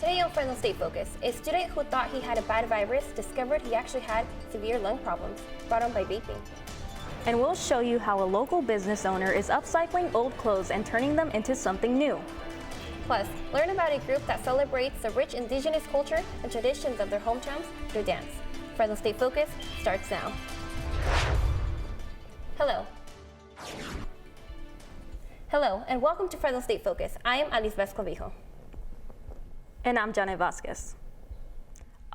Today on Fresno State Focus, a student who thought he had a bad virus discovered he actually had severe lung problems brought on by vaping. And we'll show you how a local business owner is upcycling old clothes and turning them into something new. Plus, learn about a group that celebrates the rich indigenous culture and traditions of their hometowns through dance. Fresno State Focus starts now. Hello. Hello, and welcome to Fresno State Focus. I am Alliz Clavijo. And I'm Vasquez.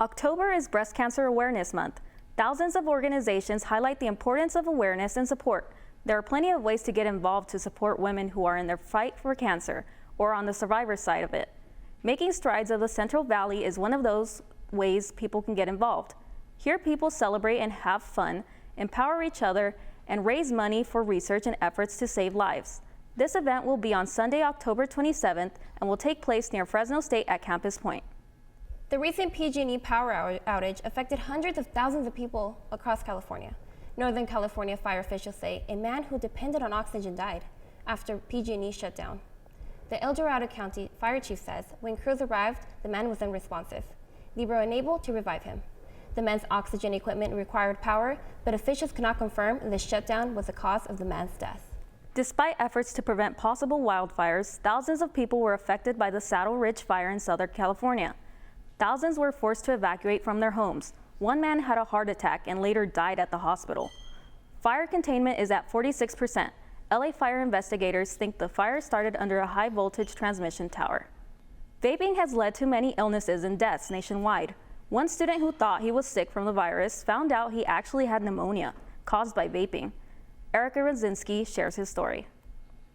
October is Breast Cancer Awareness Month. Thousands of organizations highlight the importance of awareness and support. There are plenty of ways to get involved to support women who are in their fight for cancer or on the survivor side of it. Making Strides of the Central Valley is one of those ways people can get involved. Here people celebrate and have fun, empower each other, and raise money for research and efforts to save lives. This event will be on Sunday, October 27th, and will take place near Fresno State at Campus Point. The recent PG&E power outage affected hundreds of thousands of people across California. Northern California fire officials say a man who depended on oxygen died after PG&E shut down. The El Dorado County Fire Chief says when crews arrived, the man was unresponsive. They were unable to revive him. The man's oxygen equipment required power, but officials could not confirm the shutdown was the cause of the man's death. Despite efforts to prevent possible wildfires, thousands of people were affected by the Saddle Ridge fire in Southern California. Thousands were forced to evacuate from their homes. One man had a heart attack and later died at the hospital. Fire containment is at 46%. LA fire investigators think the fire started under a high voltage transmission tower. Vaping has led to many illnesses and deaths nationwide. One student who thought he was sick from the virus found out he actually had pneumonia caused by vaping. Rosinski shares his story.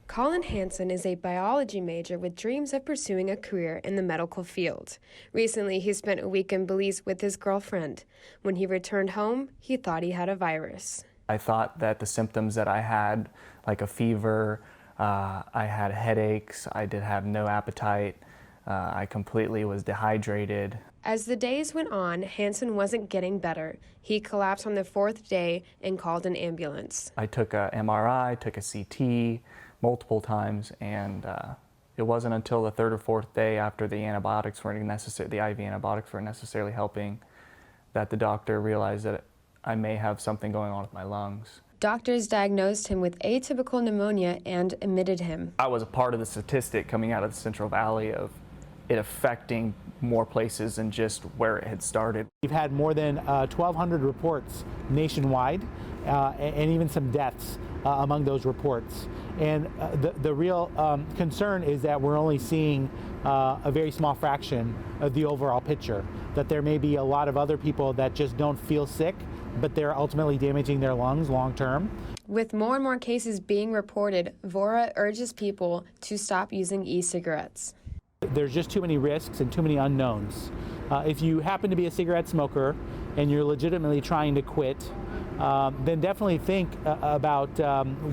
Colin Hansen is a biology major with dreams of pursuing a career in the medical field. Recently, he spent a week in Belize with his girlfriend. When he returned home, he thought he had a virus. I thought that the symptoms that I had, like a fever, I had headaches, I did have no appetite, I completely was dehydrated. As the days went on, Hansen wasn't getting better. He collapsed on the fourth day and called an ambulance. I took a MRI, took a CT multiple times, and it wasn't until the third or fourth day after the antibiotics weren't necessary, the IV antibiotics weren't necessarily helping, that the doctor realized that I may have something going on with my lungs. Doctors diagnosed him with atypical pneumonia and admitted him. I was a part of the statistic coming out of the Central Valley of it affecting more places than just where it had started. We've had more than 1,200 reports nationwide and even some deaths among those reports. And the real concern is that we're only seeing a very small fraction of the overall picture, that there may be a lot of other people that just don't feel sick, but they're ultimately damaging their lungs long term. With more and more cases being reported, Vora urges people to stop using e-cigarettes. There's just too many risks and too many unknowns. If you happen to be a cigarette smoker and you're legitimately trying to quit, then definitely think about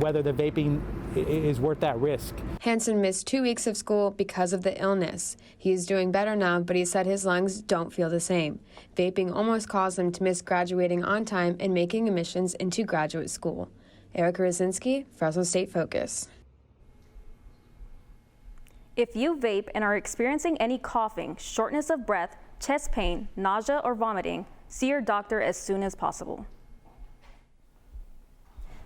whether the vaping is worth that risk. Hansen missed 2 weeks of school because of the illness. He is doing better now, but he said his lungs don't feel the same. Vaping almost caused him to miss graduating on time and making admissions into graduate school. Rosinski, Fresno State Focus. If you vape and are experiencing any coughing, shortness of breath, chest pain, nausea, or vomiting, see your doctor as soon as possible.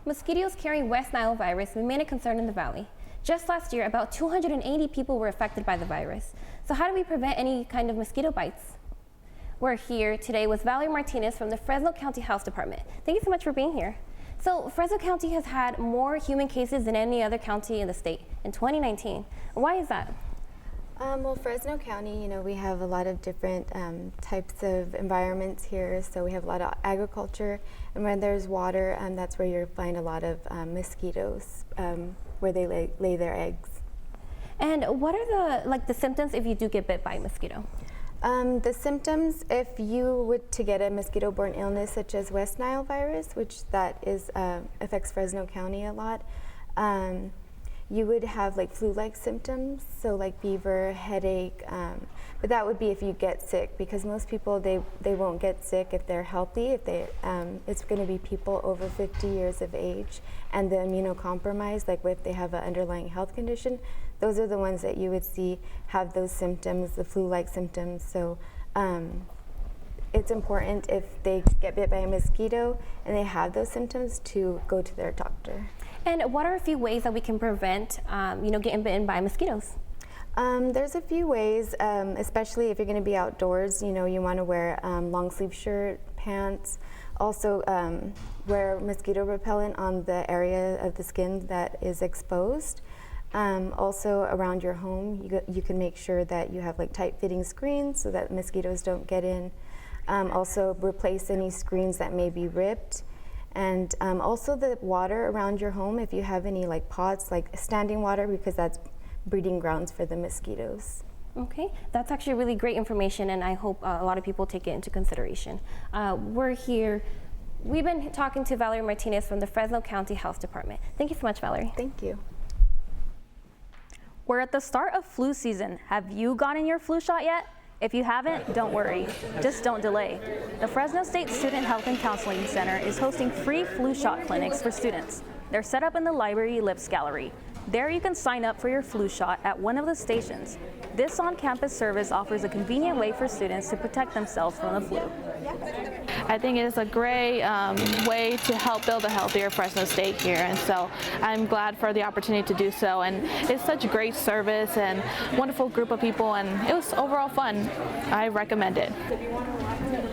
Mosquitoes carrying West Nile virus remain a concern in the valley. Just last year, about 280 people were affected by the virus. So how do we prevent any kind of mosquito bites? We're here today with Valerie Martinez from the Fresno County Health Department. Thank you so much for being here. So Fresno County has had more human cases than any other county in the state in 2019. Why is that? Well, Fresno County, we have a lot of different types of environments here. So we have a lot of agriculture, and when there's water, that's where you'll find a lot of mosquitoes where they lay their eggs. And what are the symptoms if you do get bit by a mosquito? The symptoms, if you were to get a mosquito-borne illness such as West Nile virus, which that is affects Fresno County a lot, you would have like flu-like symptoms, so like fever, headache, but that would be if you get sick, because most people they won't get sick if they're healthy. If they it's going to be people over 50 years of age and the immunocompromised, like if they have an underlying health condition, those are the ones that you would see have those symptoms, the flu-like symptoms. So it's important if they get bit by a mosquito and they have those symptoms to go to their doctor. And what are a few ways that we can prevent, getting bitten by mosquitoes? There's a few ways, especially if you're going to be outdoors. You want to wear long sleeve shirt, pants. Also, wear mosquito repellent on the area of the skin that is exposed. Also, around your home, you can make sure that you have like tight-fitting screens so that mosquitoes don't get in. Also, replace any screens that may be ripped. And also the water around your home, if you have any like pots, like standing water, because that's breeding grounds for the mosquitoes. Okay, that's actually really great information, and I hope a lot of people take it into consideration. We've been talking to Valerie Martinez from the Fresno County Health Department. Thank you so much, Valerie. Thank you. We're at the start of flu season. Have you gotten your flu shot yet? If you haven't, don't worry. Just don't delay. The Fresno State Student Health and Counseling Center is hosting free flu shot clinics for students. They're set up in the Library Ellipse Gallery. There you can sign up for your flu shot at one of the stations. This on-campus service offers a convenient way for students to protect themselves from the flu. I think it's a great way to help build a healthier Fresno State here, and so I'm glad for the opportunity to do so. And it's such a great service and wonderful group of people, and it was overall fun. I recommend it.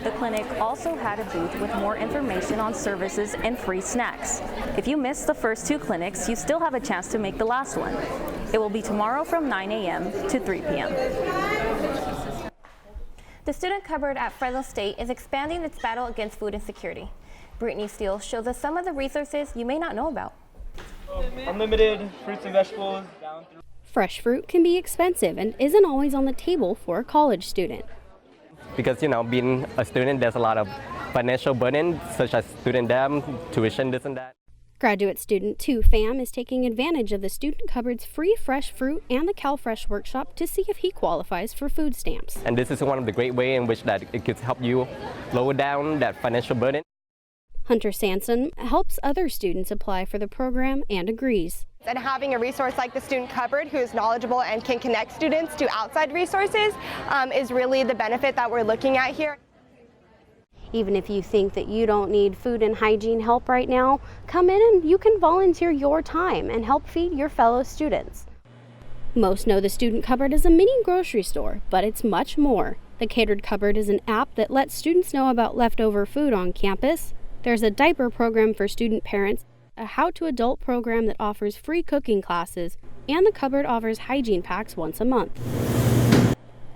The clinic also had a booth with more information on services and free snacks. If you missed the first two clinics, you still have a chance to make the last one. It will be tomorrow from 9 a.m. to 3 p.m. The student cupboard at Fresno State is expanding its battle against food insecurity. Brittany Steele shows us some of the resources you may not know about. Unlimited fruits and vegetables. Fresh fruit can be expensive and isn't always on the table for a college student. Because, being a student, there's a lot of financial burden, such as student debt, tuition, this and that. Graduate student 2 Pham is taking advantage of the student cupboard's free fresh fruit and the CalFresh workshop to see if he qualifies for food stamps. And this is one of the great ways in which that it could help you lower down that financial burden. Hunter Sanson helps other students apply for the program and agrees. And having a resource like the Student Cupboard, who is knowledgeable and can connect students to outside resources, is really the benefit that we're looking at here. Even if you think that you don't need food and hygiene help right now, come in and you can volunteer your time and help feed your fellow students. Most know the Student Cupboard is a mini grocery store, but it's much more. The Catered Cupboard is an app that lets students know about leftover food on campus. There's a diaper program for student parents, a how-to-adult program that offers free cooking classes, and the cupboard offers hygiene packs once a month.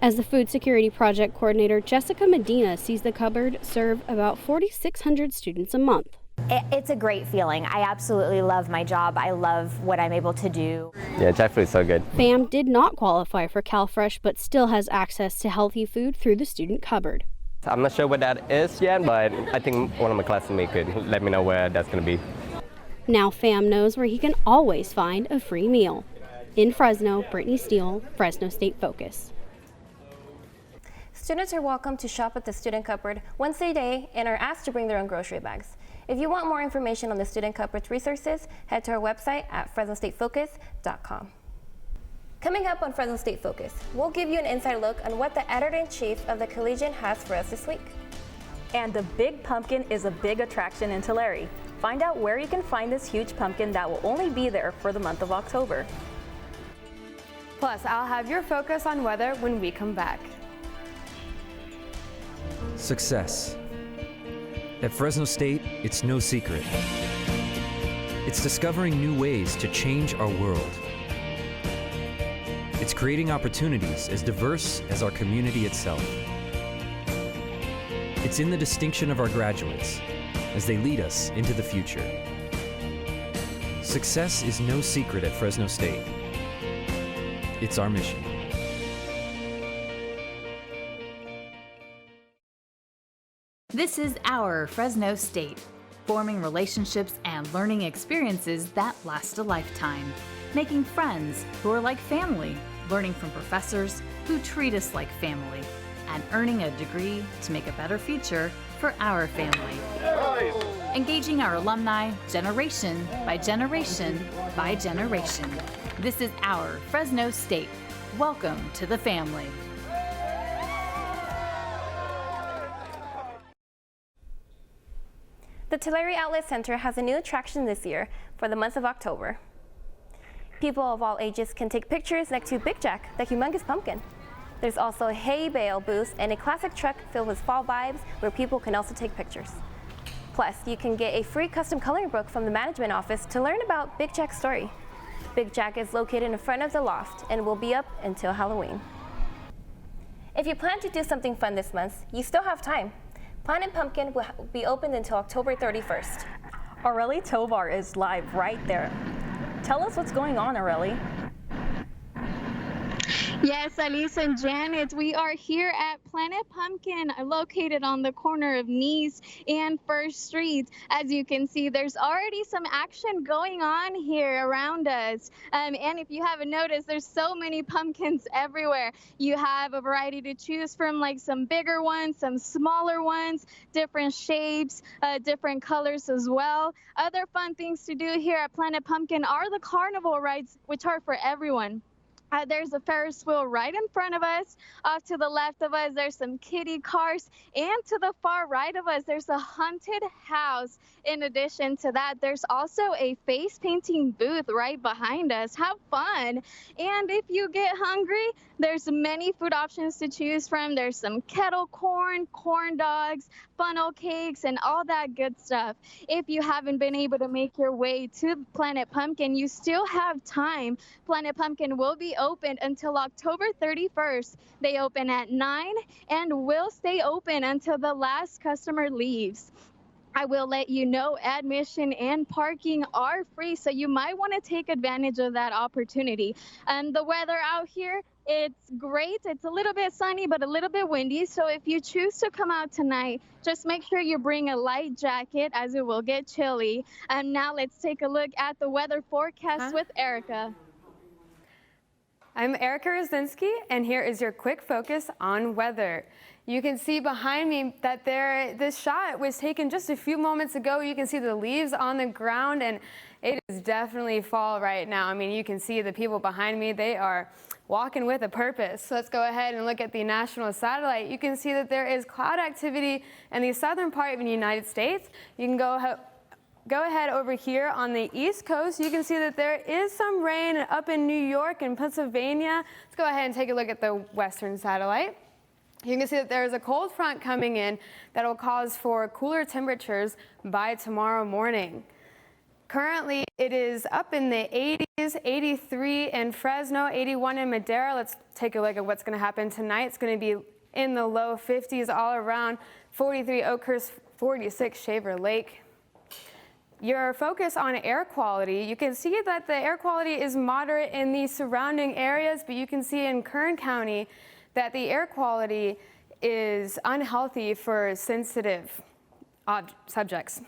As the Food Security Project Coordinator, Jessica Medina sees the cupboard serve about 4,600 students a month. It's a great feeling. I absolutely love my job. I love what I'm able to do. Yeah, Jackfruit is so good. Pham did not qualify for CalFresh, but still has access to healthy food through the student cupboard. I'm not sure what that is yet, but I think one of my classmates could let me know where that's going to be. Now Pham knows where he can always find a free meal. In Fresno, Brittany Steele, Fresno State Focus. Students are welcome to shop at the Student Cupboard once a day and are asked to bring their own grocery bags. If you want more information on the Student Cupboard's resources, head to our website at fresnostatefocus.com. Coming up on Fresno State Focus, we'll give you an inside look on what the editor-in-chief of the Collegian has for us this week. And the Big Pumpkin is a big attraction in Tulare. Find out where you can find this huge pumpkin that will only be there for the month of October. Plus, I'll have your focus on weather when we come back. Success. At Fresno State, it's no secret. It's discovering new ways to change our world. It's creating opportunities as diverse as our community itself. It's in the distinction of our graduates as they lead us into the future. Success is no secret at Fresno State. It's our mission. This is our Fresno State, forming relationships and learning experiences that last a lifetime, making friends who are like family, learning from professors who treat us like family, and earning a degree to make a better future for our family. Engaging our alumni generation by generation by generation. This is our Fresno State. Welcome to the family. The Tulare Outlet Center has a new attraction this year for the month of October. People of all ages can take pictures next to Big Jack, the humongous pumpkin. There's also a hay bale booth and a classic truck filled with fall vibes where people can also take pictures. Plus, you can get a free custom coloring book from the management office to learn about Big Jack's story. Big Jack is located in front of the loft and will be up until Halloween. If you plan to do something fun this month, you still have time. Planet Pumpkin will be open until October 31st. Aurelie Tovar is live right there. Tell us what's going on, Aurelie. Yes, Alliz and Janet, we are here at Planet Pumpkin, located on the corner of Nice and First Street. As you can see, there's already some action going on here around us. And if you haven't noticed, there's so many pumpkins everywhere. You have a variety to choose from, like some bigger ones, some smaller ones, different shapes, different colors as well. Other fun things to do here at Planet Pumpkin are the carnival rides, which are for everyone. There's a Ferris wheel right in front of us. Off to the left of us, there's some kiddie cars. And to the far right of us, there's a haunted house. In addition to that, there's also a face painting booth right behind us. Have fun. And if you get hungry, there's many food options to choose from. There's some kettle corn, corn dogs, funnel cakes, and all that good stuff. If you haven't been able to make your way to Planet Pumpkin, you still have time. Planet Pumpkin will be open until October 31st. They open at 9 and will stay open until the last customer leaves. I will let you know admission and parking are free, so you might want to take advantage of that opportunity. The weather out here, it's great. It's a little bit sunny, but a little bit windy. So if you choose to come out tonight, just make sure you bring a light jacket as it will get chilly. And now let's take a look at the weather forecast with Erica. I'm Erica Rosinski, and here is your quick focus on weather. You can see behind me that this shot was taken just a few moments ago. You can see the leaves on the ground, and it is definitely fall right now. I mean, you can see the people behind me, they are walking with a purpose. So let's go ahead and look at the national satellite. You can see that there is cloud activity in the southern part of the United States. You can go ahead over here on the East Coast. You can see that there is some rain up in New York and Pennsylvania. Let's go ahead and take a look at the western satellite. You can see that there is a cold front coming in that will cause for cooler temperatures by tomorrow morning. Currently, it is up in the 80s, 83 in Fresno, 81 in Madera. Let's take a look at what's going to happen tonight. It's going to be in the low 50s all around, 43 Oakhurst, 46 Shaver Lake. Your focus on air quality, you can see that the air quality is moderate in the surrounding areas, but you can see in Kern County that the air quality is unhealthy for sensitive subjects.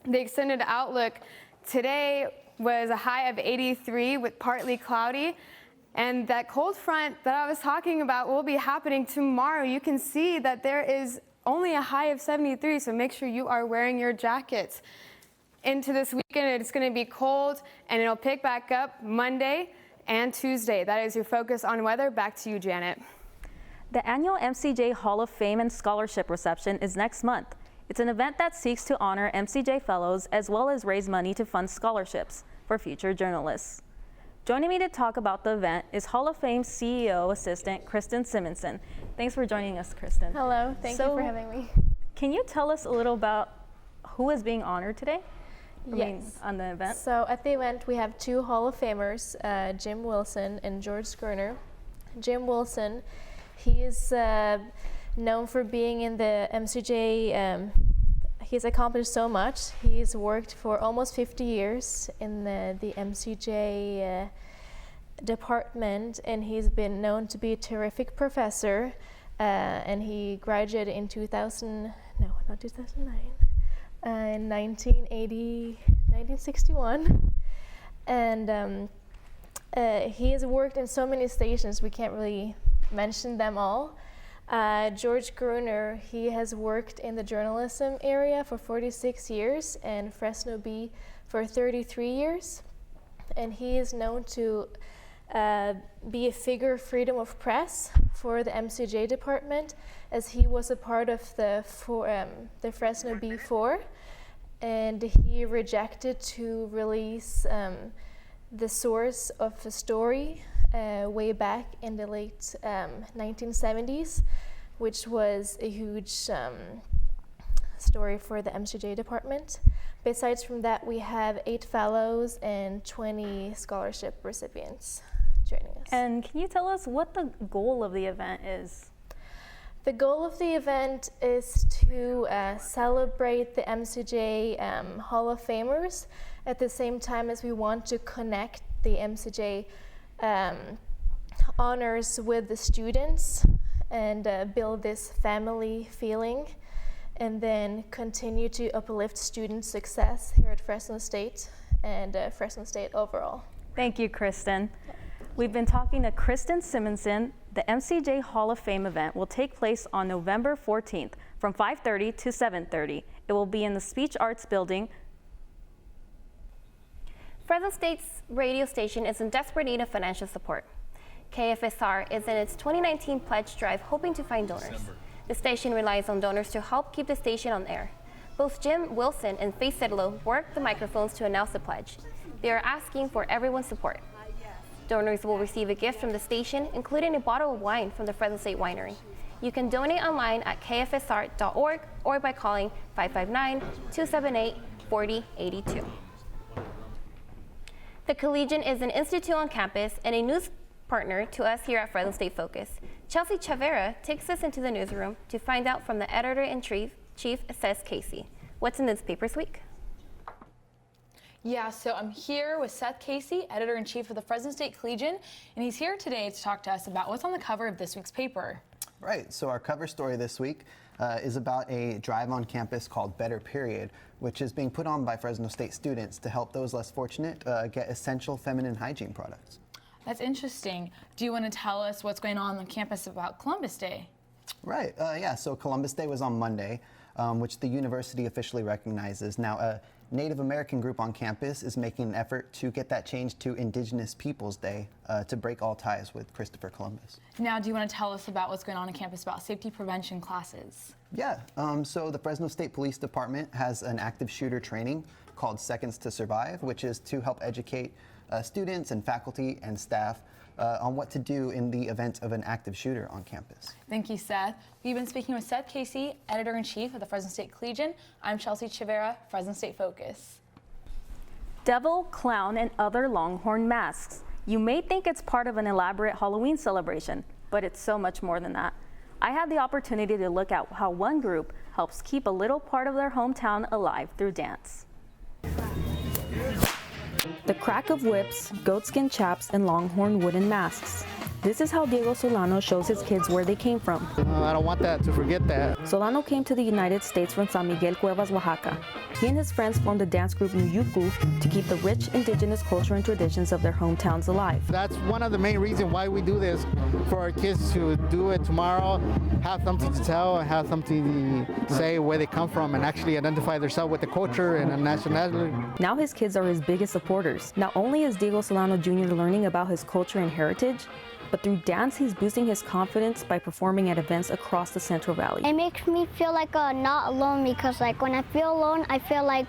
The extended outlook today was a high of 83 with partly cloudy, and that cold front that I was talking about will be happening tomorrow. You can see that there is only a high of 73, so make sure you are wearing your jackets. Into this weekend, it's going to be cold, and it'll pick back up Monday and Tuesday. That is your focus on weather. Back to you, Janet. The annual MCJ Hall of Fame and Scholarship Reception is next month. It's an event that seeks to honor MCJ fellows as well as raise money to fund scholarships for future journalists. Joining me to talk about the event is Hall of Fame CEO Assistant Kristen Simonson. Thanks for joining us, Kristen. Hello, thank you for having me. Can you tell us a little about who is being honored today? Yes. On the event? So at the event, we have two Hall of Famers, Jim Wilson and George Scrivener. Jim Wilson, he is known for being in the MCJ. He's accomplished so much. He's worked for almost 50 years in the MCJ department, and he's been known to be a terrific professor. And he graduated in 1909. In 1961, and he has worked in so many stations we can't really mention them all. George Gruner, he has worked in the journalism area for 46 years and Fresno B for 33 years. and he is known to be a figure of freedom of press for the MCJ department, as he was a part of the Fresno B4, and he rejected to release the source of the story way back in the late 1970s, which was a huge story for the MCJ department. Besides from that, we have 8 fellows and 20 scholarship recipients joining us. And can you tell us what the goal of the event is? The goal of the event is to celebrate the MCJ Hall of Famers, at the same time as we want to connect the MCJ honors with the students and build this family feeling, and then continue to uplift student success here at Fresno State and Fresno State overall. Thank you, Kristen. We've been talking to Kristen Simonson. The MCJ Hall of Fame event will take place on November 14th from 5:30 to 7:30. It will be in the Speech Arts Building. Fresno State's radio station is in desperate need of financial support. KFSR is in its 2019 pledge drive, hoping to find donors. The station relies on donors to help keep the station on air. Both Jim Wilson and Faith Sedlow work the microphones to announce the pledge. They are asking for everyone's support. Donors will receive a gift from the station, including a bottle of wine from the Fresno State Winery. You can donate online at kfsr.org or by calling 559-278-4082. The Collegian is an institute on campus and a news partner to us here at Fresno State Focus. Chelsea Chavera takes us into the newsroom to find out from the editor-in-chief, Seth Casey. What's in this paper's week? Yeah, so I'm here with Seth Casey, editor-in-chief of the Fresno State Collegian, and he's here today to talk to us about what's on the cover of this week's paper. Right, so our cover story this week is about a drive on campus called Better Period, which is being put on by Fresno State students to help those less fortunate get essential feminine hygiene products. That's interesting. Do you want to tell us what's going on campus about Columbus Day? Right, yeah, so Columbus Day was on Monday, which the university officially recognizes. Now, a Native American group on campus is making an effort to get that changed to Indigenous Peoples Day to break all ties with Christopher Columbus. Now, do you want to tell us about what's going on campus about safety prevention classes? Yeah, so the Fresno State Police Department has an active shooter training called Seconds to Survive, which is to help educate students and faculty and staff on what to do in the event of an active shooter on campus. Thank you, Seth. We've been speaking with Seth Casey, editor-in-chief of the Fresno State Collegian. I'm Chelsea Chavera, Fresno State Focus. Devil, clown, and other longhorn masks. You may think it's part of an elaborate Halloween celebration, but it's so much more than that. I had the opportunity to look at how one group helps keep a little part of their hometown alive through dance. The crack of whips, goatskin chaps, and longhorn wooden masks. This is how Diego Solano shows his kids where they came from. I don't want that to forget that. Solano came to the United States from San Miguel Cuevas, Oaxaca. He and his friends formed the dance group Nuyuku to keep the rich indigenous culture and traditions of their hometowns alive. That's one of the main reasons why we do this, for our kids to do it tomorrow, have something to tell, and have something to say where they come from, and actually identify themselves with the culture and the nationality. Now his kids are his biggest supporters. Not only is Diego Solano Jr. learning about his culture and heritage, but through dance, he's boosting his confidence by performing at events across the Central Valley. It makes me feel like not alone, because like when I feel alone, I feel like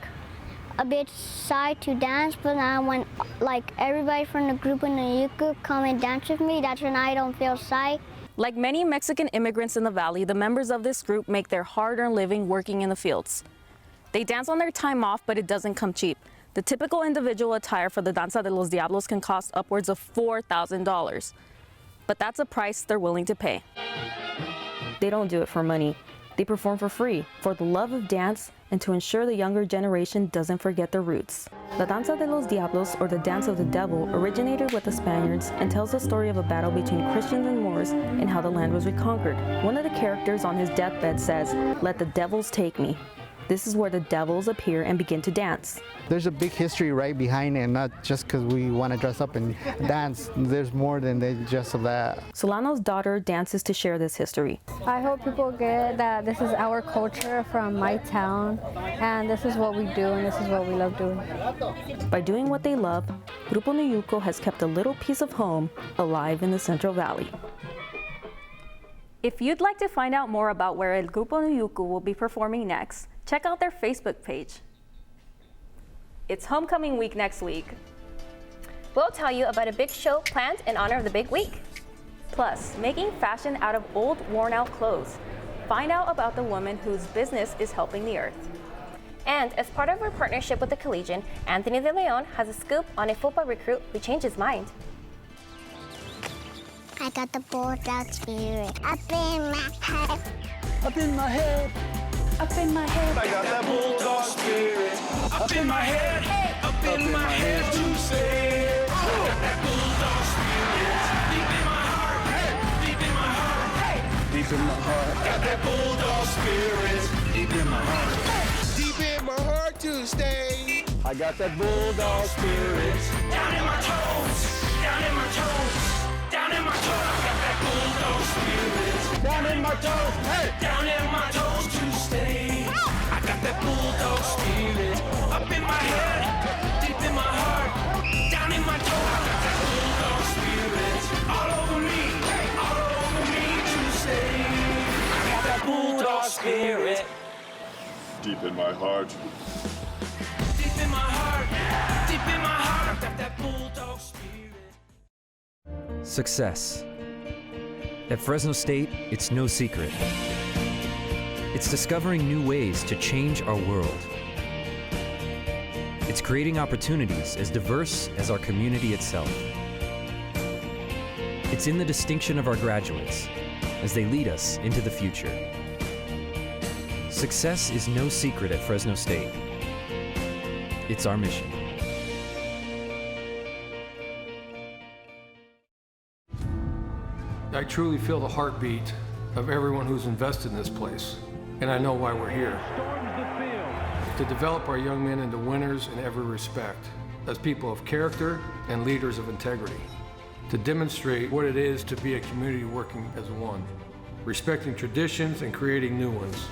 a bit shy to dance, but now when like everybody from the group in the Nuyuku come and dance with me, that's when I don't feel shy. Like many Mexican immigrants in the Valley, the members of this group make their hard-earned living working in the fields. They dance on their time off, but it doesn't come cheap. The typical individual attire for the Danza de los Diablos can cost upwards of $4,000. But that's a price they're willing to pay. They don't do it for money. They perform for free, for the love of dance, and to ensure the younger generation doesn't forget their roots. La Danza de los Diablos, or the Dance of the Devil, originated with the Spaniards and tells the story of a battle between Christians and Moors and how the land was reconquered. One of the characters on his deathbed says, "Let the devils take me." This is where the devils appear and begin to dance. There's a big history right behind it, not just because we want to dress up and dance. There's more than just that. Solano's daughter dances to share this history. I hope people get that this is our culture from my town, and this is what we do, and this is what we love doing. By doing what they love, Grupo Nuyuco has kept a little piece of home alive in the Central Valley. If you'd like to find out more about where El Grupo Nuyuco will be performing next, check out their Facebook page. It's homecoming week next week. We'll tell you about a big show planned in honor of the big week. Plus, making fashion out of old, worn-out clothes. Find out about the woman whose business is helping the earth. And as part of our partnership with the Collegian, Anthony De Leon has a scoop on a football recruit who changed his mind. I got the bulldog spirit up in my head. Up in my head. Up in my head. I got that bulldog spirit up in my head. Up in my head to say. I got that bulldog spirit deep in my heart. Deep in my heart. Deep in my heart. Got that bulldog spirit deep in my heart. Deep in my heart to stay. I got that bulldog spirit down in my toes. Down in my toes. Down in my toes, I got that bulldog spirit. Down in my toes, hey! Down in my toes to stay. I got that bulldog spirit. Up in my head, deep in my heart. Down in my toes, I got that bulldog spirit. All over me to stay. I got that bulldog spirit. Deep in my heart. Deep in my heart, deep in my heart. I got that bulldog spirit. Success. At Fresno State, it's no secret. It's discovering new ways to change our world. It's creating opportunities as diverse as our community itself. It's in the distinction of our graduates as they lead us into the future. Success is no secret at Fresno State. It's our mission. I truly feel the heartbeat of everyone who's invested in this place, and I know why we're here. To develop our young men into winners in every respect, as people of character and leaders of integrity. To demonstrate what it is to be a community working as one, respecting traditions and creating new ones.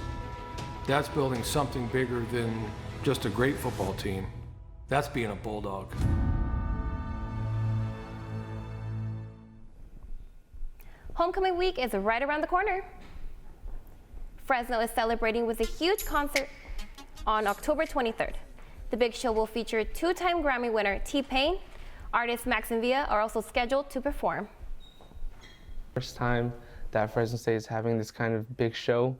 That's building something bigger than just a great football team. That's being a Bulldog. Homecoming week is right around the corner. Fresno is celebrating with a huge concert on October 23rd. The big show will feature two-time Grammy winner T-Pain. Artists Max and Villa are also scheduled to perform. First time that Fresno State is having this kind of big show.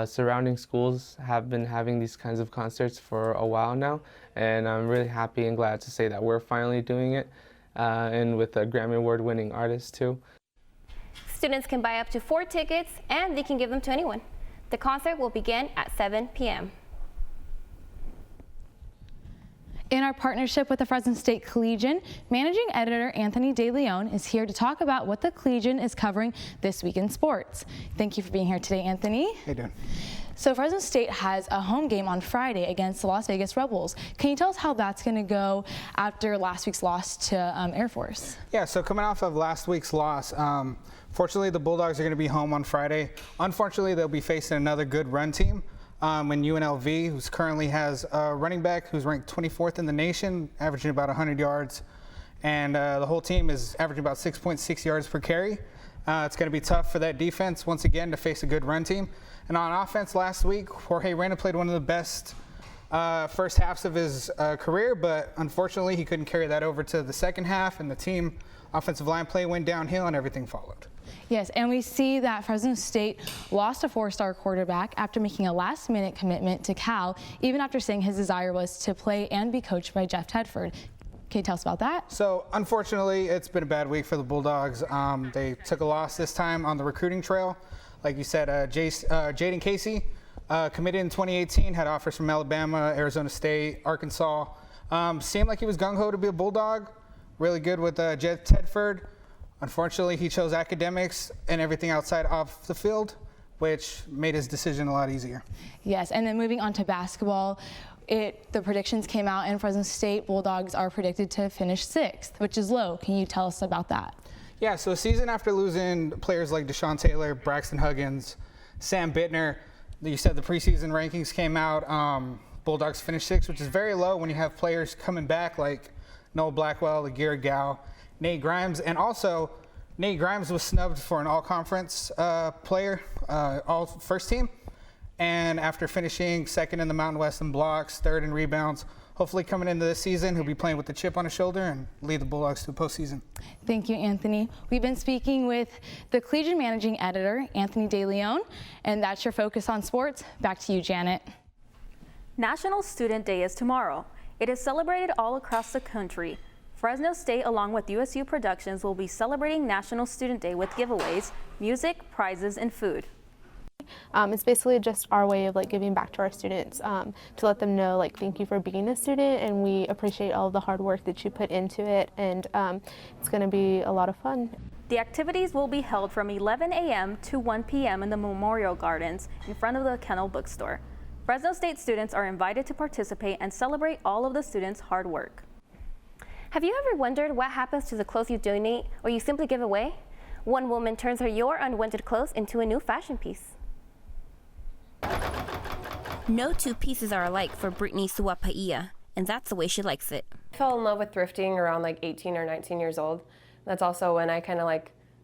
Surrounding schools have been having these kinds of concerts for a while now, and I'm really happy and glad to say that we're finally doing it, and with a Grammy Award-winning artist too. Students can buy up to 4 tickets, and they can give them to anyone. The concert will begin at 7 p.m. In our partnership with the Fresno State Collegian, Managing Editor Anthony De Leon is here to talk about what the Collegian is covering this week in sports. Thank you for being here today, Anthony. How you doing? So Fresno State has a home game on Friday against the Las Vegas Rebels. Can you tell us how that's going to go after last week's loss to Air Force? Yeah, so coming off of last week's loss, fortunately the Bulldogs are going to be home on Friday. Unfortunately, they'll be facing another good run team. And UNLV, who's currently has a running back who's ranked 24th in the nation, averaging about 100 yards. And the whole team is averaging about 6.6 yards per carry. It's going to be tough for that defense, once again, to face a good run team. And on offense last week, Jorge Reyna played one of the best first halves of his career, but unfortunately he couldn't carry that over to the second half, and the team offensive line play went downhill and everything followed. Yes, and we see that Fresno State lost a 4-star quarterback after making a last-minute commitment to Cal, even after saying his desire was to play and be coached by Jeff Tedford. Can you tell us about that? So, unfortunately, it's been a bad week for the Bulldogs. They took a loss this time on the recruiting trail. Like you said, Jaden Casey committed in 2018, had offers from Alabama, Arizona State, Arkansas. Seemed like he was gung-ho to be a Bulldog, really good with Jeff Tedford. Unfortunately, he chose academics and everything outside off the field. which made his decision a lot easier. Yes, and then moving on to basketball, the predictions came out, and Fresno State Bulldogs are predicted to finish 6th, which is low. Can you tell us about that? Yeah, so a season after losing players like Deshaun Taylor, Braxton Huggins, Sam Bittner, you said the preseason rankings came out. Bulldogs finished 6th, which is very low when you have players coming back like Noah Blackwell, Aguirre Gao, Nate Grimes, and also Nate Grimes was snubbed for an all-conference player, all first team. And after finishing 2nd in the Mountain West in blocks, 3rd in rebounds, hopefully coming into this season, he'll be playing with the chip on his shoulder and lead the Bulldogs to the postseason. Thank you, Anthony. We've been speaking with the Collegian managing editor, Anthony De Leon, and that's your Focus on Sports. Back to you, Janet. National Student Day is tomorrow. It is celebrated all across the country. Fresno State, along with USU Productions, will be celebrating National Student Day with giveaways, music, prizes, and food. It's basically just our way of giving back to our students, to let them know thank you for being a student, and we appreciate all of the hard work that you put into it, and it's going to be a lot of fun. The activities will be held from 11 a.m. to 1 p.m. in the Memorial Gardens in front of the Kennel Bookstore. Fresno State students are invited to participate and celebrate all of the students' hard work. Have you ever wondered what happens to the clothes you donate or you simply give away? One woman turns your unwanted clothes into a new fashion piece. No two pieces are alike for Brittany Suapaia, and that's the way she likes it. I fell in love with thrifting around 18 or 19 years old. That's also when I kind of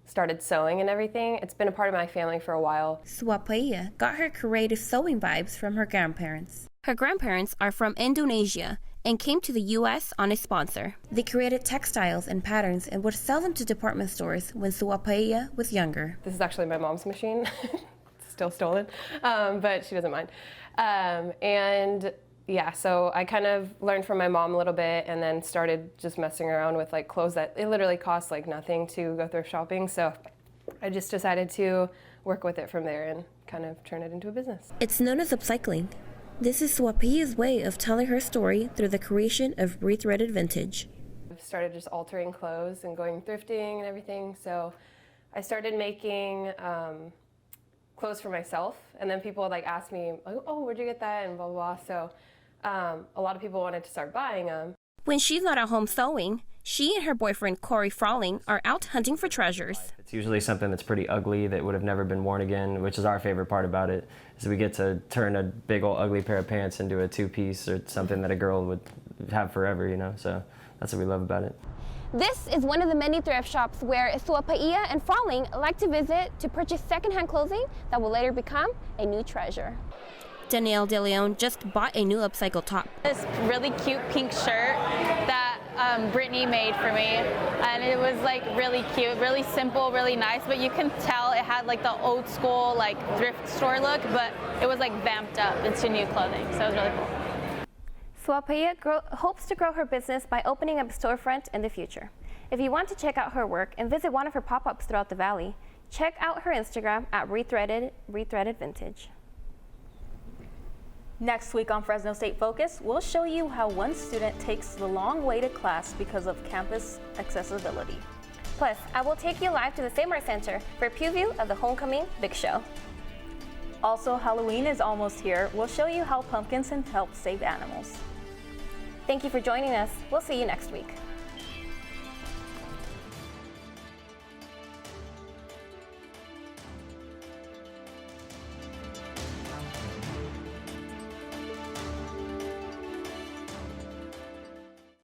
started sewing and everything. It's been a part of my family for a while. Suapaia got her creative sewing vibes from her grandparents. Her grandparents are from Indonesia and came to the U.S. on a sponsor. They created textiles and patterns and would sell them to department stores when Suapaia was younger. This is actually my mom's machine. It's still stolen, but she doesn't mind. And yeah, so I kind of learned from my mom a little bit and then started just messing around with clothes that it literally costs nothing to go thrift shopping. So I just decided to work with it from there and kind of turn it into a business. It's known as upcycling. This is Suapaia's way of telling her story through the creation of rethreaded vintage. I've started just altering clothes and going thrifting and everything. So I started making clothes for myself, and then people would ask me, oh, where'd you get that, and blah, blah, blah. So a lot of people wanted to start buying them. When she's not at home sewing, she and her boyfriend Corey Frawling are out hunting for treasures. It's usually something that's pretty ugly that would have never been worn again, which is our favorite part about it, is we get to turn a big old ugly pair of pants into a two-piece or something that a girl would have forever, so that's what we love about it. This is one of the many thrift shops where Suapaia and Frawling like to visit to purchase secondhand clothing that will later become a new treasure. Danielle De Leon just bought a new upcycle top. This really cute pink shirt that Brittany made for me, and it was really cute, really simple, really nice, but you can tell it had the old school thrift store look, but it was vamped up into new clothing, so it was really cool. Suapaia hopes to grow her business by opening up a storefront in the future. If you want to check out her work and visit one of her pop-ups throughout the valley, check out her Instagram at rethreaded vintage. Next week on Fresno State Focus, we'll show you how one student takes the long way to class because of campus accessibility. Plus, I will take you live to the Save Mart Center for a preview of the Homecoming Big Show. Also, Halloween is almost here. We'll show you how pumpkins can help save animals. Thank you for joining us. We'll see you next week.